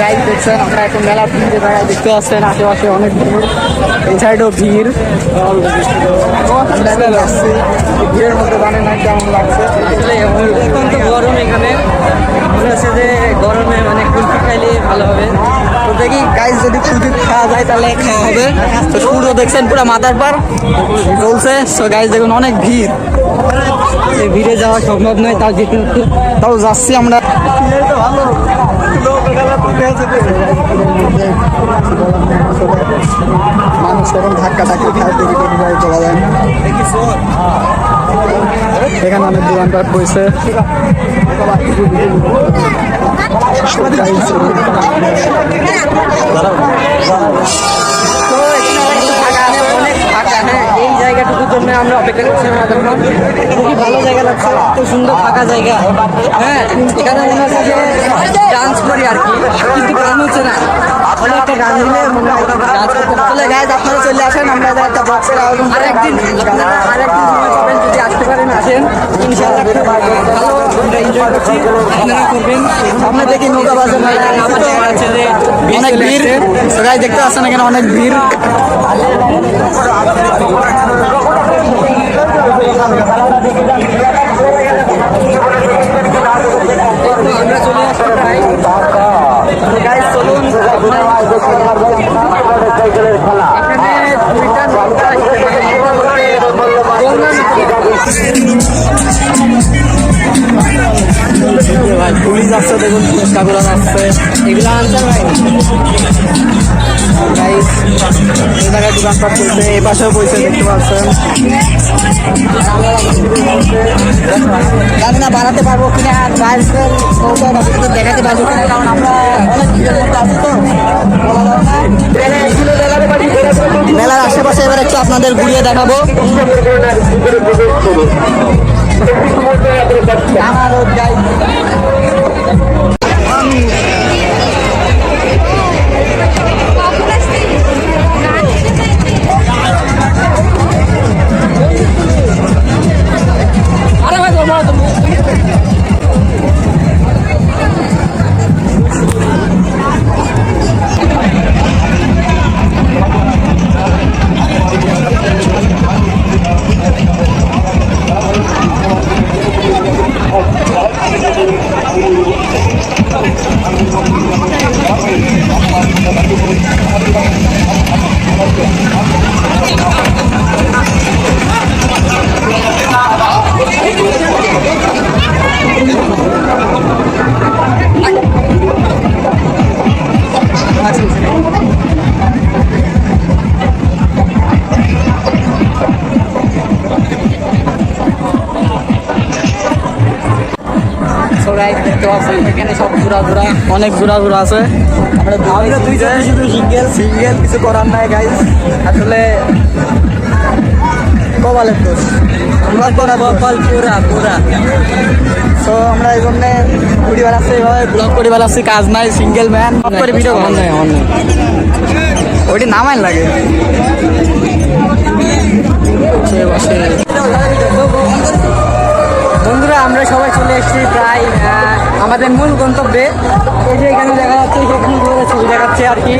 Guide দেখছেন, আমরা এখন মেলা ভিড় দেখতে পাচ্ছেন, আশেপাশে অনেক ভিড়, এই সাইডেও ভিড়। ভিড়ের মধ্যে জানে না কেমন লাগছে। আসলে এখন তো গরম, এখানে মনে হচ্ছে যে গরমে মানে কুলফি খাইলে ভালো হবে। তো দেখি গাইজ যদি কুলফি খাওয়া যায় তাহলে খাওয়া হবে। তো সূর্য দেখছেন পুরো মাথার পার চলছে। তো গাইজ দেখুন অনেক ভিড়, এই ভিড়ে যাওয়া সম্ভব নয়, তাও যেতে তাও যাচ্ছি আমরা। মানুষ এখন ধাক্কা ধাক্কি খায়, দেখি চলা যায়। এখানে অনেক দোকানপাট বসে। এই জায়গাটুকুর জন্য আমরা অপেক্ষা করছিলাম এতক্ষণ। খুবই ভালো জায়গা লাগছে, এত সুন্দর ফাঁকা জায়গা। হ্যাঁ, এখানে মনে হচ্ছে যে ডান্স করি আর কি, কিন্তু গান হচ্ছে না। অনেকটা গান দিলে মনে হয় ডান্স করতে চলে। গাইজ আপনারা চলে আসেন, আমরা একটা বক্সের আয়োজন আরেকদিন সময় পাবেন, যদি আসতে পারেন আসেন ইনশাআল্লাহ। ভালো আমরা এনজয় করছি, আপনারা করবেন। সামনে দেখি নৌকা বাজার আছে যে অনেক ভিড়। গাইজ দেখতে পাচ্ছেন এখানে অনেক ভিড়। আমরা চলে আসছি প্রায়। গাইজ চলুন, ভাই পুলিশ আসছে, দেখুন চেষ্টাগুলো আসছে, এগুলো আনছে ভাই। গাইজ এই জায়গায় দোকানপাট চলছে, এই পাশেও বইছে দেখতে পাচ্ছেন। জানি না বানাতে পারবো কিনা, বাইরের দেখাতে পারবো কিনা, কারণ আমরা অনেক ভিড়ের মধ্যে আছি তো মেলার আশেপাশে। এবার একটু আপনাদের ঘুরিয়ে দেখাবো। দেখতে পাচ্ছেন এখানে সব ঘোরা অনেক ঘোরা আছে। আমরা শুধু সিঙ্গেল কিছু করার নাই গাইজ, আসলে কপালের দোষ। আমরা কপাল পুরা। তো আমরা এই জন্যে ঘুরি বেড়াচ্ছি, এইভাবে ব্লগ করে বেড়াচ্ছি, কাজ নাই, সিঙ্গেল ম্যান করে ভিডিও করা নাই। আমার নেই ওইটি নামাই লাগে। বন্ধুরা আমরা সবাই চলে এসেছি প্রায় আমাদের মূল গন্তব্যে। এই যে এখানে দেখা যাচ্ছে, ছবি দেখাচ্ছে আর কি।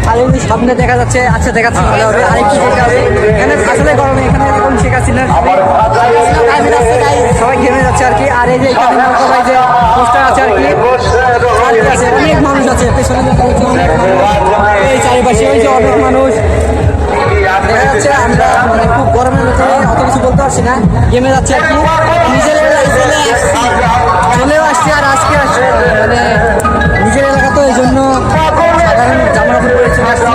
আর এই সামনে দেখা যাচ্ছে, আচ্ছা দেখাচ্ছে ভালো হবে। আরেকটু যেতে হবে, এখানে আসলে গরমে এখানে এখন শেখ হাসিনার সবাই ঘেমে যাচ্ছে আর কি। আর এই যে এখানে সবাই যে পোস্টার আছে আর কি, অনেক মানুষ আছে পেছনে, এই চারিপাশে ওই যে অনেক মানুষ দেখা যাচ্ছে। আমরা মানে খুব গরমের মধ্যে অত কিছু বলতে পারছি না, ঘেমে যাচ্ছে আর কি। নিজের চলেও আসছি, আর আজকে আসছি মানে নিজের এলাকা, তো এই জন্য সাধারণ জামা কাপড় পরে চলে আসছি।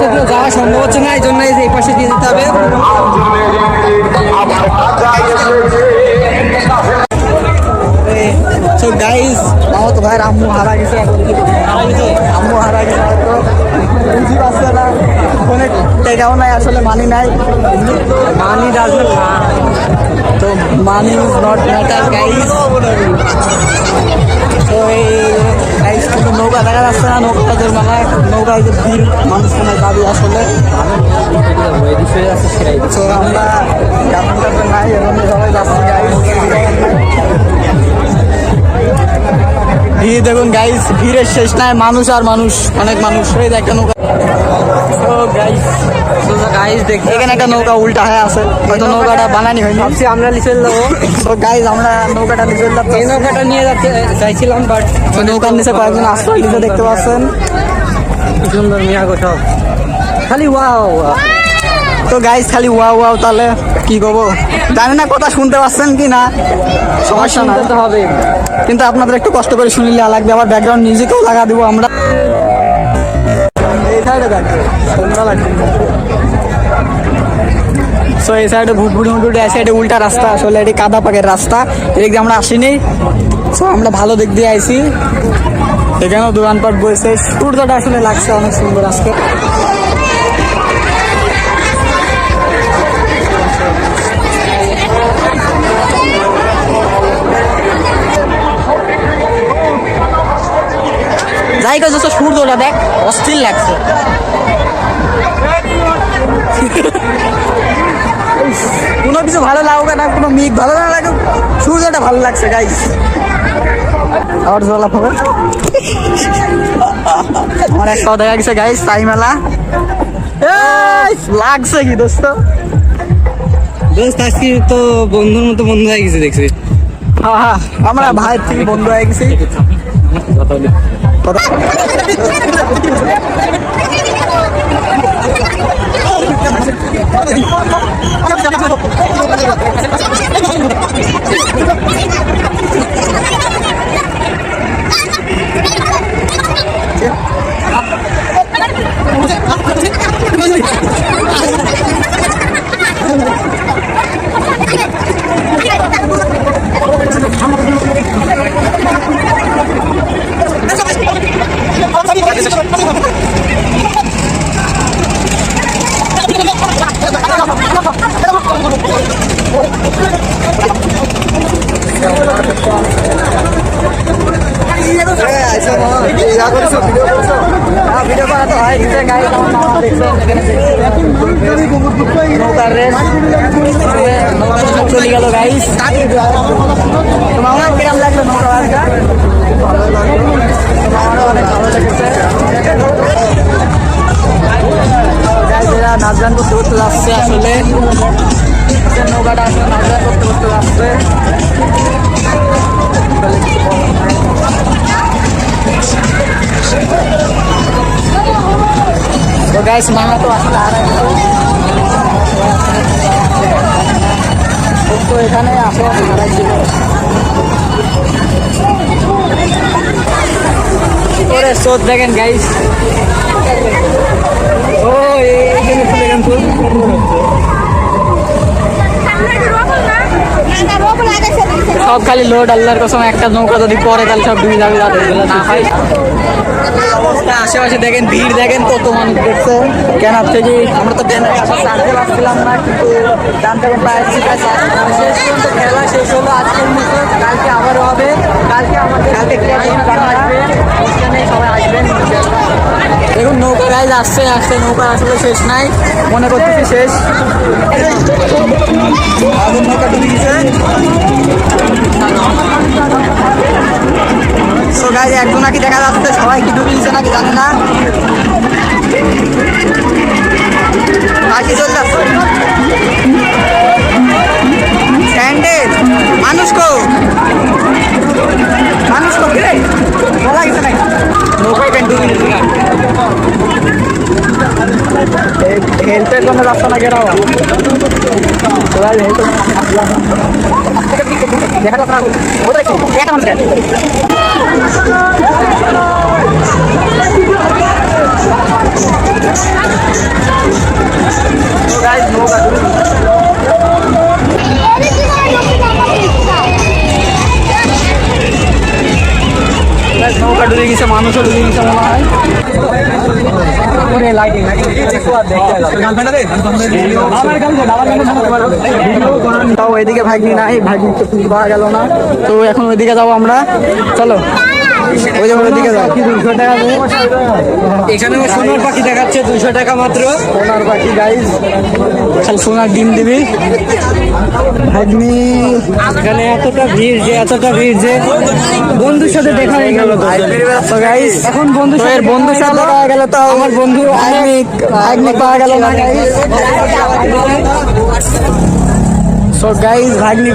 সেগুলো যাওয়া সম্ভব হচ্ছে না, এই জন্য এই পাশে দিয়ে যেতে হবে। তো গাইস মামাতো ভাইয়ের আম্মু হারা গেছে, আম্মু হারা গেছে হয়তো বুঝি পাচ্ছে না, অনেক টেকাও নাই, আসলে মানি নাই, মানি ডাজন্ট তো money is not matter guys. তো এই গাইস কিন্তু নৌকা দেখা যাচ্ছে না, নৌকাদের মানে নৌকায় যে ভিড় মানুষ কোনো দাবি আসলে। তো আমরা নাই, এখন সবাই যাচ্ছে গাইস। ভিড় দেখুন গাইস, ভিড়ের শেষ নাই, মানুষ আর মানুষ, অনেক মানুষ। এই দেখেন নৌকা, তো গাইস দেখি এখানে একটা নৌকা উল্টা হয়ে আছে, হয়তো নৌকাটা বানানি হয়নি। ভাবছি আমরা লিচে যাবো। তো গাইস আমরা নৌকাটা নিচে এই নৌকাটা নিয়ে যাচ্ছে চাইছিলাম, বাট নৌকার নিচে কয়েকজন আশ্রয় নিচে দেখতে পাচ্ছেন। কি সুন্দর মিয়া গো সব, খালি ওয়াও। তো গাইস খালি ওয়াও ওয়াও, তাহলে কি করবো জানি না, কথা শুনতে পাচ্ছেন কি না, সমস্যা না, শুনতে হবে। কিন্তু আপনাদের একটু কষ্ট করে শুনলে লাগবে। আবার ব্যাকগ্রাউন্ড মিউজিকও লাগা দিব আমরা। এই সাইডে দেখো সন্ধ্যা লাগবে। সো এই সাইডে ভুটভুটি মুটুটি, এই সাইডে উল্টা রাস্তা, আসলে এটি কাদা পাকের রাস্তা, এদিক দিয়ে আমরা আসিনি। সো আমরা ভালো দিক দিয়ে আইছি, এখানেও দোকানপাট বসে, সূর্যটা আসলে লাগছে অনেক সুন্দর আজকে। যাই কাজ সূর্যটা দেখ, অস্থির লাগছে। কোনো কিছু ভালো লাগুক না, কোনো মেঘ ভালো না লাগুক, সূর্যটা ভালো লাগছে গাইস। আবার জলা হবে আমার একটা দেখা গেছে গাইস, তাই মেলা লাগছে কি দোস্ত? দোস্ত আজকে তো বন্ধুর মতো বন্ধু হয়ে গেছে দেখছি। হ্যাঁ হ্যাঁ, আমরা ভাইয়ের থেকে বন্ধু হয়ে গেছি। ভিডিও করা তো হয় নৌকার রেস চলে গেল গাইস। তোমার কিরম লাগলো নৌকা বাসটা? আমারও অনেক ভালো লেগেছে। যারা নাচ গান করতে করতে যাচ্ছে, আসলে নৌকাটা আসলে নাচ গান করতে করতে যাচ্ছে। তো গাইস মামা তো আসলে তো এখানে আসো হারাইছিল ওরে সোদ দেখেন গাইস। ও এইখানে ফুলে গেন ফুল সব খালি লোড। আল্লাহর কসম একটা নৌকা যদি পরে তাহলে সব ডুবে যাবে, না হয়। অবস্থা আশেপাশে দেখেন, ভিড় দেখেন, কত মানুষ দেখছে। কেন থেকে আমরা তো জানতে পারছিলাম না, কিন্তু জানতে পারছি। শেষ পর্যন্ত খেলা শেষ হলো আজকের মতো। কালকে আবারও হবে, কালকে আমাদের আসবে, সবাই আসবেন। দেখুন নৌকা গাইজ আসছে আসছে, নৌকা আসলে শেষ নাই, মনে করতেছি শেষ। আগুন নৌকা ডুবে গেছে। সো গাইজ একজন নাকি দেখা যাচ্ছে, সবাই কি ডুবে গেছে নাকি জানে না। বাকি চলে যাচ্ছে স্যান্ডেল। মানুষ কো কিরে বলা গেছে নাকি নৌকায় প্যান্ট ডুবে গেছে। হেল্পের জন্য রাস্তা না গেরাও দেখা যাচ্ছে নৌকা ডুবে গেছে, মানুষও ডুবে গেছে মনে হয়। এদিকে ভাগ্নি নাই, ভাগ্নি তো খুঁজে পাওয়া গেল না। তো এখন ওইদিকে যাবো আমরা, চলো ওই যাবো ওইদিকে যাবো। 200 টাকা এখানে সোনার পাখি দেখাচ্ছে, 200 টাকা মাত্র। সোনার পাখি গাইজ, খালি সোনার ডিম দিবি। ভাগ্নি এখানে এতটা ভিড় যে বন্ধুর সাথে দেখা হয়ে গেল। তো গাইস এখন বন্ধুর সাথে বন্ধুর সাথে দেখা হয়ে গেল, তো আমার বন্ধু ভাগ্নি পাওয়া গেল না গাইস। সো গাইস ভাগ্নি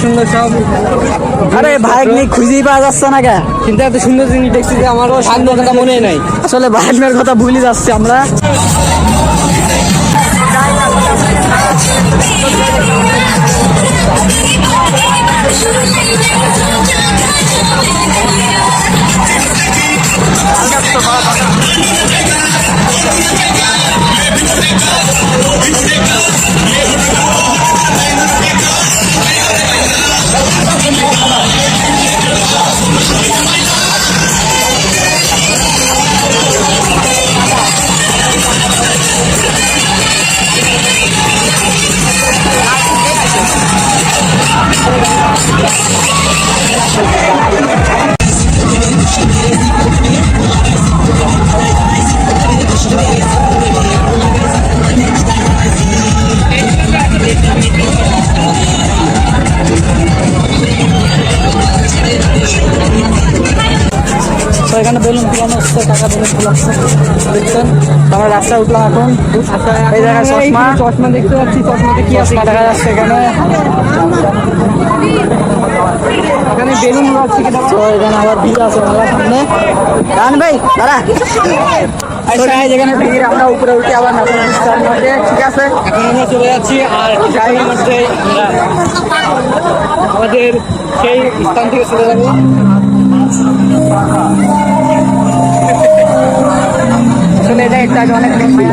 সুন্দর সব, আরে ভাগ্নি খুঁজেই পাওয়া যাচ্ছে না কে, কিন্তু এত সুন্দর জিনিস দেখছি যে আমারও সামনের কথা মনে নাই। আসলে ভাগ্নের কথা ভুলে যাচ্ছি আমরা। তো এখানে বেলুন ফুলানো হচ্ছে, টাকা বেলুন ফুলাচ্ছে দেখছেন। তো আমরা রাস্তায় উঠলাম এখন। এই জায়গায় চশমা চশমা দেখতে পাচ্ছি, চশমাতে কি আছে চশমা দেখা যাচ্ছে এখানে। এখানে বেলুন আছে কিনা। তো এখানে আবার ভিড় আছে মেলার সামনে। রান ভাই দাঁড়া। তো guys, এখানে ভিড়, আমরা উপরে উঠে আবার নাচানাচি start করতে, ঠিক আছে। এখন আমরা চলে যাচ্ছি আর কিছুক্ষণের মধ্যে আমরা আমাদের সেই স্থান থেকে চলে যাবো। আসলে এটা একটু আগে অনেক ভিড় ছিল।